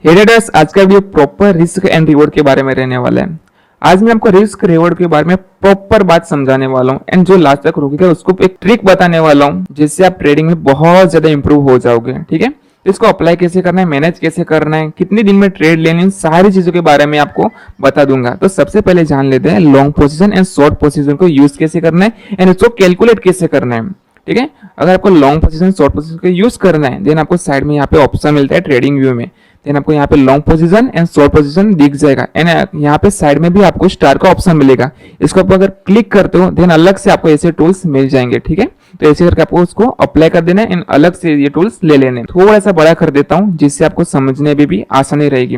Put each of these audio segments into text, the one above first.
हे traders, आज का video proper risk and reward के बारे में रहने वाला है। आज मैं आपको रिस्क रिवॉर्ड के बारे में प्रॉपर बात समझाने वाला हूँ एंड जो लास्ट तक रुकेगा उसको एक ट्रिक बताने वाला हूँ जिससे आप ट्रेडिंग में बहुत ज्यादा इंप्रूव हो जाओगे। ठीक है, तो इसको अप्लाई कैसे करना है, मैनेज कैसे करना है, कितने दिन में ट्रेड लेनी, इन सारी चीजों के बारे में आपको बता दूंगा। तो सबसे पहले जान लेते हैं long position and short position को यूज कैसे करना है एंड इसको कैलकुलेट कैसे करना है। ठीक है, अगर आपको लॉन्ग पोजीशन शॉर्ट पोजीशन को यूज करना है देन आपको साइड में यहाँ पे ऑप्शन मिलता है ट्रेडिंग व्यू में। देन आपको यहाँ पे long position and short position दिख जाएगा एंड यहाँ पे साइड में भी आपको स्टार का ऑप्शन मिलेगा। इसको आप अगर क्लिक करते हो देन अलग से आपको ऐसे टूल्स मिल जाएंगे। ठीक है, तो ऐसे करके आपको उसको अप्लाई कर देना है एंड अलग से ये टूल्स ले लेने। थोड़ा सा बड़ा कर देता हूँ जिससे आपको समझने में भी आसानी रहेगी।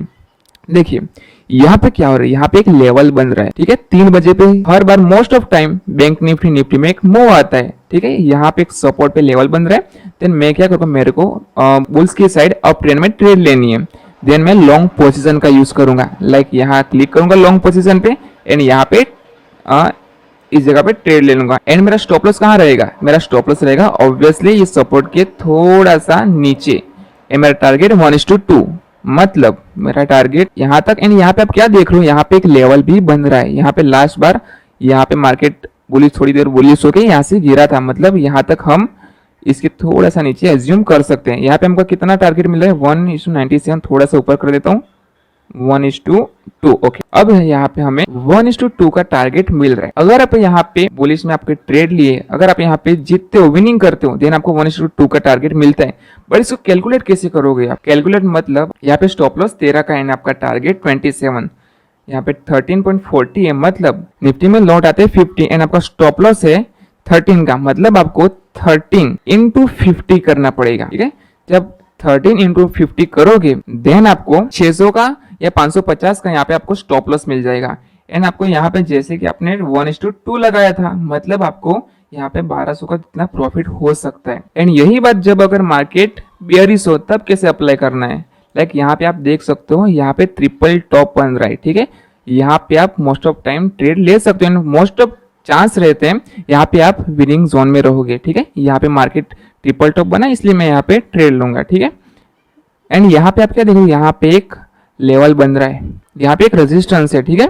देखिए यहाँ पे क्या हो रहा है, यहाँ पे एक लेवल बन रहा है। ठीक है, 3 बजे पे हर बार most of time bank Nifty में एक मूव आता है। ठीक है, यहाँ पे एक सपोर्ट पे लेवल बन रहा है। देन मैं क्या करूँगा, मेरे को बुल्स की साइड अप ट्रेंड में ट्रेड लेनी है। देन मैं लॉन्ग पोजीशन का यूज करूंगा, लाइक यहाँ क्लिक करूंगा लॉन्ग पोजीशन पे एंड यहाँ पे इस जगह पे ट्रेड ले लूंगा। एंड मेरा स्टॉप लॉस कहाँ रहेगा, मेरा स्टॉप लॉस रहेगा ऑब्वियसली ये सपोर्ट के थोड़ा सा नीचे। मेरा टारगेट 1:2, मतलब मेरा टारगेट यहाँ तक। एंड यहाँ पे आप क्या देख रहे हो, यहाँ पे एक लेवल भी बन रहा है। यहाँ पे लास्ट बार यहाँ पे मार्केट बुलिश, थोड़ी देर बुलिश होके यहाँ से गिरा था, मतलब यहाँ तक हम इसके थोड़ा सा नीचे एज्यूम कर सकते हैं। यहाँ पे हमको कितना टारगेट मिल रहा है 1:97, थोड़ा सा ऊपर कर देता हूँ 1:2। ओके, अब यहाँ पे हमें 1:2 का टारगेट मिल रहा है। अगर आप यहाँ पे बुलिश में आपके ट्रेड लिए, अगर आप यहाँ पे जीतते हो, विनिंग करते हो, देन आपको 1:2 का टारगेट मिलता है। बट इसको कैलकुलेट कैसे करोगे आप, कैलकुलेट मतलब यहाँ पे स्टॉप लॉस 13 का एंड आपका टारगेट 27, यहाँ पे 13.40 है, मतलब निफ्टी में लॉट आते हैं 50 एंड आपका स्टॉप लॉस है 13 का, मतलब आपको 13 into 50 करना पड़ेगा। ठीक है, जब 13 into 50 करोगे देन आपको 600 का या 550 का यहाँ पे आपको स्टॉप लॉस मिल जाएगा। एंड आपको यहाँ पे जैसे कि आपने 1:2 लगाया था, मतलब आपको यहाँ पे 1200 का जितना प्रॉफिट हो सकता है। एंड यही बात जब अगर मार्केट बेयरिश हो तब कैसे अप्लाई करना है, लाइक यहाँ पे आप देख सकते हो, यहाँ पे ट्रिपल टॉप बन रहा है। ठीक है, यहाँ पे आप मोस्ट ऑफ टाइम ट्रेड ले सकते हो, मोस्ट ऑफ चांस रहते हैं यहाँ पे आप विनिंग जोन में रहोगे। ठीक है, यहाँ पे मार्केट ट्रिपल टॉप बना इसलिए मैं यहाँ पे ट्रेड लूंगा। ठीक है, एंड यहाँ पे आप क्या देखो, यहाँ पे एक लेवल बन रहा है, यहाँ पे एक रेजिस्टेंस है। ठीक है,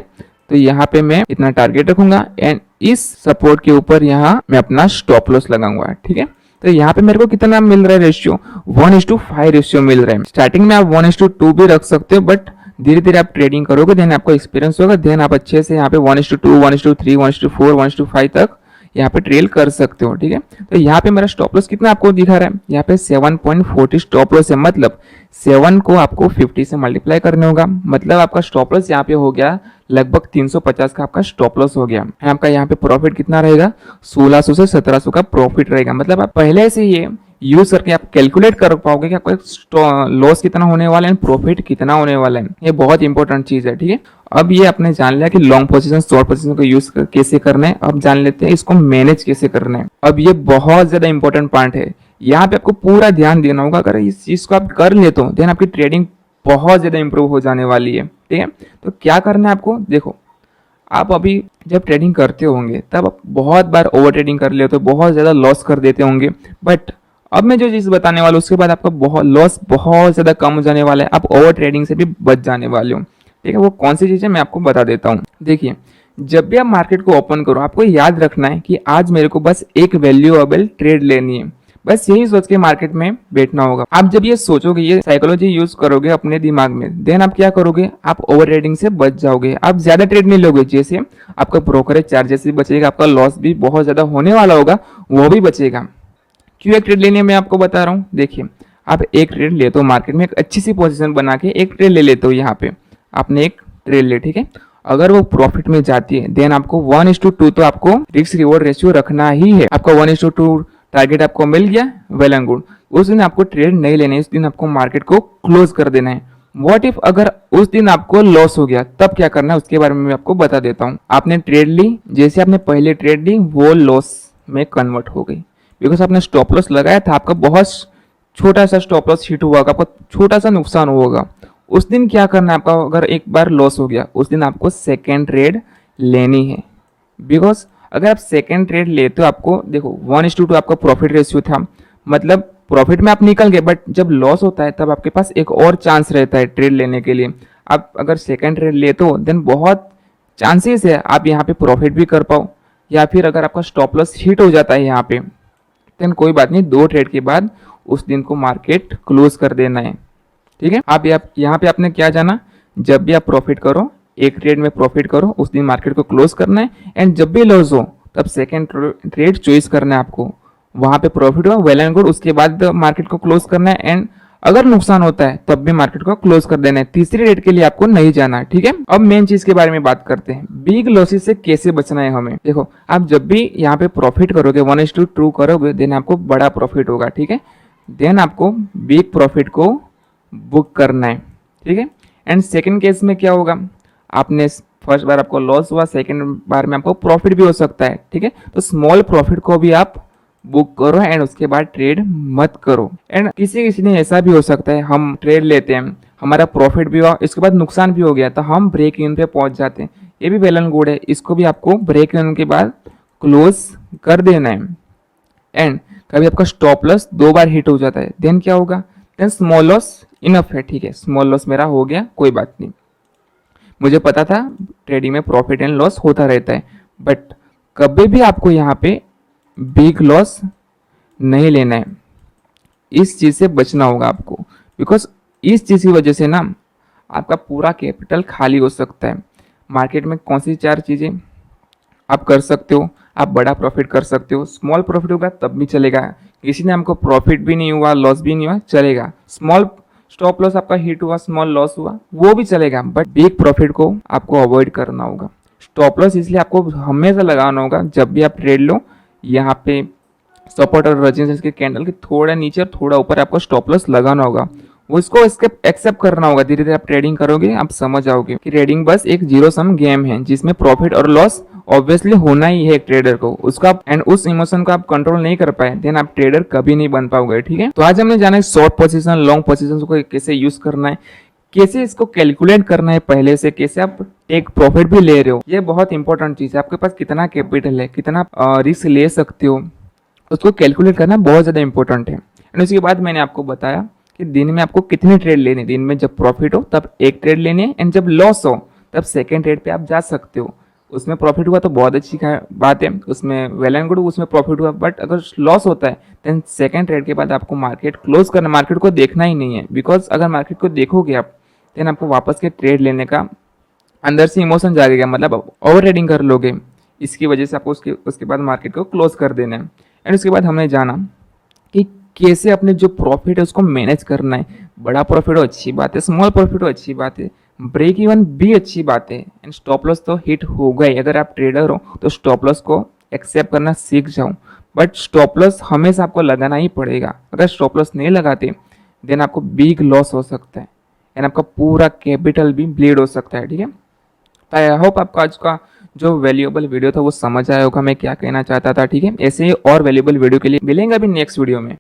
तो यहाँ पे मैं इतना टारगेट रखूंगा एंड इस सपोर्ट के ऊपर यहाँ मैं अपना स्टॉप लॉस लगाऊंगा। ठीक है, तो यहाँ पे मेरे को कितना मिल रहा है रेशियो, 1:5 रेशियो मिल रहा है। स्टार्टिंग में आप 1:2 भी रख सकते हो, बट धीरे धीरे आप ट्रेडिंग करोगे देन आपको एक्सपीरियंस होगा, देन आप अच्छे से यहाँ पे 1:2, 1:3, 1:4, 1:5 तक यहाँ पे ट्रेल कर सकते हो। ठीक है, तो यहाँ पे मेरा स्टॉप लॉस कितना आपको दिखा रहा है, यहाँ पे 7.40 स्टॉप लॉस है, मतलब 7 को आपको 50 से मल्टीप्लाई करने होगा, मतलब आपका स्टॉप लॉस यहाँ पे हो गया लगभग 350 का आपका स्टॉप लॉस हो गया। आपका यहाँ पे प्रॉफिट कितना रहेगा, 1600 से 1700 का प्रॉफिट रहेगा। मतलब आप पहले से ये यूज करके आप कैलकुलेट कर पाओगे कि आपका लॉस कितना होने वाला है, प्रॉफिट कितना होने वाला है। ये बहुत इंपॉर्टेंट चीज है। ठीक है, अब ये आपने जान लिया कि लॉन्ग पोजीशन शॉर्ट पोजीशन को यूज कैसे करना है। अब जान लेते हैं इसको मैनेज कैसे करना है। अब ये बहुत ज्यादा इंपॉर्टेंट पार्ट है, यहाँ पे आपको पूरा ध्यान देना होगा। अगर इस चीज को आप कर लेते हो देन आपकी ट्रेडिंग बहुत ज्यादा इंप्रूव हो जाने वाली है। ठीक है, तो क्या करना है आपको, देखो आप अभी जब ट्रेडिंग करते होंगे तब आप बहुत बार ओवर ट्रेडिंग कर लेते हो, बहुत ज्यादा लॉस कर देते होंगे। बट अब मैं जो चीज बताने वाला हूँ उसके बाद आपका बहुत लॉस बहुत ज्यादा कम हो जाने वाला है, आप ओवर ट्रेडिंग से भी बच जाने वाले हो। ठीक है, वो कौन सी चीज है मैं आपको बता देता हूँ। देखिए, जब भी आप मार्केट को ओपन करो आपको याद रखना है कि आज मेरे को बस एक वैल्यूएबल ट्रेड लेनी है, बस यही सोच के मार्केट में बैठना होगा। आप जब ये सोचोगे, ये साइकोलॉजी यूज करोगे अपने दिमाग में, देन आप क्या करोगे, आप ओवर ट्रेडिंग से बच जाओगे। आप ज्यादा ट्रेड नहीं लोगे, जैसे आपका ब्रोकरेज चार्जेस भी बचेगा, आपका लॉस भी बहुत ज्यादा होने वाला होगा वो भी बचेगा। क्यों एक ट्रेड लेने मैं आपको बता रहा हूँ। देखिए, आप एक ट्रेड लेते हो मार्केट में, एक अच्छी सी पोजीशन बना के एक ट्रेड ले लेते हो, यहाँ पे आपने एक ट्रेड ले, ठीक है, अगर वो प्रॉफिट में जाती है देन आपको 1:2 तो आपको रिस्क रिवॉर्ड रेशियो रखना ही है। आपका 1:2 टारगेट आपको मिल गया, वेल एंड गुड। उस दिन आपको ट्रेड नहीं लेने, उस दिन आपको मार्केट को क्लोज कर देना है। व्हाट इफ अगर उस दिन आपको लॉस हो गया तब क्या करना है उसके बारे में मैं आपको बता देता हूँ। आपने ट्रेड ली, जैसे आपने पहले ट्रेड ली वो लॉस में कन्वर्ट हो गई, बिकॉज आपने स्टॉप लॉस लगाया था, आपका बहुत छोटा सा स्टॉप लॉस हिट हुआ, आपका छोटा सा नुकसान होगा। उस दिन क्या करना है आपका, अगर एक बार लॉस हो गया उस दिन आपको सेकेंड ट्रेड लेनी है। बिकॉज अगर आप सेकेंड ट्रेड लेते हो, आपको देखो 1:2 आपका प्रॉफिट रेशियो था, मतलब प्रॉफिट में आप निकल गए, बट जब लॉस होता है तब आपके पास एक और चांस रहता है ट्रेड लेने के लिए। आप अगर सेकंड ट्रेड लेते हो देन बहुत चांसेस है आप यहाँ पे प्रॉफिट भी कर पाओ, या फिर अगर आपका स्टॉप लॉस हिट हो जाता है यहाँ पे देन कोई बात नहीं, 2 ट्रेड के बाद उस दिन को मार्केट क्लोज कर देना है। ठीक है, आप यहाँ पे आपने क्या जाना, जब भी आप प्रॉफिट करो, एक ट्रेड में प्रॉफिट करो, उस दिन मार्केट को क्लोज करना है, एंड जब भी लॉस हो तब सेकेंड ट्रेड चॉइस करना है आपको, वहां पे प्रॉफिट हुआ वेल एंड गुड, उसके बाद मार्केट को क्लोज करना है, एंड अगर नुकसान होता है तब भी मार्केट को क्लोज कर देना है, तीसरी ट्रेड के लिए आपको नहीं जाना। ठीक है, अब मेन चीज के बारे में बात करते हैं, बिग लॉसेस से कैसे बचना है हमें। देखो, आप जब भी यहाँ पे प्रॉफिट करोगे 1:2 करोगे देन आपको बड़ा प्रॉफिट होगा। ठीक है, देन आपको बिग प्रॉफिट को बुक करना है। ठीक है, एंड सेकेंड केस में क्या होगा, आपने फर्स्ट बार आपको लॉस हुआ, सेकेंड बार में आपको प्रॉफिट भी हो सकता है। ठीक है, तो स्मॉल प्रॉफिट को भी आप बुक करो एंड उसके बाद ट्रेड मत करो। एंड किसी ने ऐसा भी हो सकता है, हम ट्रेड लेते हैं, हमारा प्रॉफिट भी हुआ, इसके बाद नुकसान भी हो गया, तो हम ब्रेक इवन पे पहुंच जाते हैं, ये भी वेल एंड गुड है, इसको भी आपको ब्रेक इवन के बाद क्लोज कर देना है। एंड कभी आपका स्टॉप लॉस 2 बार हिट हो जाता है देन क्या होगा, देन स्मॉल लॉस इनफ है। ठीक है, स्मॉल लॉस मेरा हो गया, कोई बात नहीं, मुझे पता था ट्रेडिंग में प्रॉफिट एंड लॉस होता रहता है, बट कभी भी आपको यहाँ पे बिग लॉस नहीं लेना है, इस चीज़ से बचना होगा आपको, बिकॉज इस चीज़ की वजह से ना आपका पूरा कैपिटल खाली हो सकता है। मार्केट में कौन सी 4 चीज़ें आप कर सकते हो, आप बड़ा प्रॉफिट कर सकते हो, स्मॉल प्रॉफिट होगा तब भी चलेगा, किसी ने हमको प्रॉफिट भी नहीं हुआ, लॉस भी नहीं हुआ, चलेगा, स्मॉल स्टॉप लॉस आपका हिट हुआ, स्मॉल लॉस हुआ, वो भी चलेगा, बट बिग प्रॉफिट को आपको अवॉइड करना होगा। स्टॉप लॉस इसलिए आपको हमेशा लगाना होगा जब भी आप ट्रेड लो, यहाँ पे सपोर्ट और रेजिस्टेंस के कैंडल के थोड़ा नीचे और थोड़ा ऊपर आपको स्टॉप लॉस लगाना होगा, वो इसको एक्सेप्ट करना होगा। धीरे धीरे आप ट्रेडिंग करोगे, आप समझ आओगे कि ट्रेडिंग बस एक जीरो सम गेम है जिसमें प्रॉफिट और लॉस ऑब्वियसली होना ही है एक ट्रेडर को, उसका एंड उस इमोशन को आप कंट्रोल नहीं कर पाए देन आप ट्रेडर कभी नहीं बन पाओगे। ठीक है, तो आज हमने जाना है शॉर्ट पोजीशन, लॉन्ग पोजीशन को कैसे यूज करना है, कैसे इसको कैलकुलेट करना है पहले से, कैसे आप एक प्रॉफिट भी ले रहे हो, ये बहुत इंपॉर्टेंट चीज है। आपके पास कितना कैपिटल है, कितना रिस्क ले सकते हो, उसको कैलकुलेट करना बहुत ज़्यादा इंपॉर्टेंट है। एंड उसके बाद मैंने आपको बताया कि दिन में आपको कितने ट्रेड लेने, दिन में जब प्रॉफिट हो तब एक ट्रेड लेने है, एंड जब लॉस हो तब सेकेंड ट्रेड पे आप जा सकते हो। उसमें प्रॉफिट हुआ तो बहुत अच्छी बात है, उसमें वेल एंड गुड, उसमें प्रॉफिट हुआ, बट अगर लॉस होता है देन सेकेंड ट्रेड के बाद आपको मार्केट क्लोज करना, मार्केट को देखना ही नहीं है, बिकॉज अगर मार्केट को देखोगे आप देन आपको वापस के ट्रेड लेने का अंदर से इमोशन जागेगा, मतलब ओवर ट्रेडिंग कर लोगे, इसकी वजह से आपको उसके बाद मार्केट को क्लोज कर देना है। एंड उसके बाद हमने जाना कि कैसे अपने जो प्रॉफिट है उसको मैनेज करना है, बड़ा प्रॉफिट हो अच्छी बात है, स्मॉल प्रॉफिट हो अच्छी बात है, ब्रेक इवन भी अच्छी बात है, एंड स्टॉप लॉस तो हिट होगा ही। अगर आप ट्रेडर हो तो स्टॉप लॉस को एक्सेप्ट करना सीख जाओ, बट स्टॉप लॉस हमेशा आपको लगाना ही पड़ेगा। अगर स्टॉप लॉस नहीं लगाते देन आपको बिग लॉस हो सकता है एंड आपका पूरा कैपिटल भी ब्लीड हो सकता है। ठीक है, आई होप आपको आज का जो वैल्यूएबल वीडियो था वो समझ आया होगा मैं क्या कहना चाहता था। ठीक है, ऐसे ही और वैल्यूएबल वीडियो के लिए मिलेंगे अभी नेक्स्ट वीडियो में।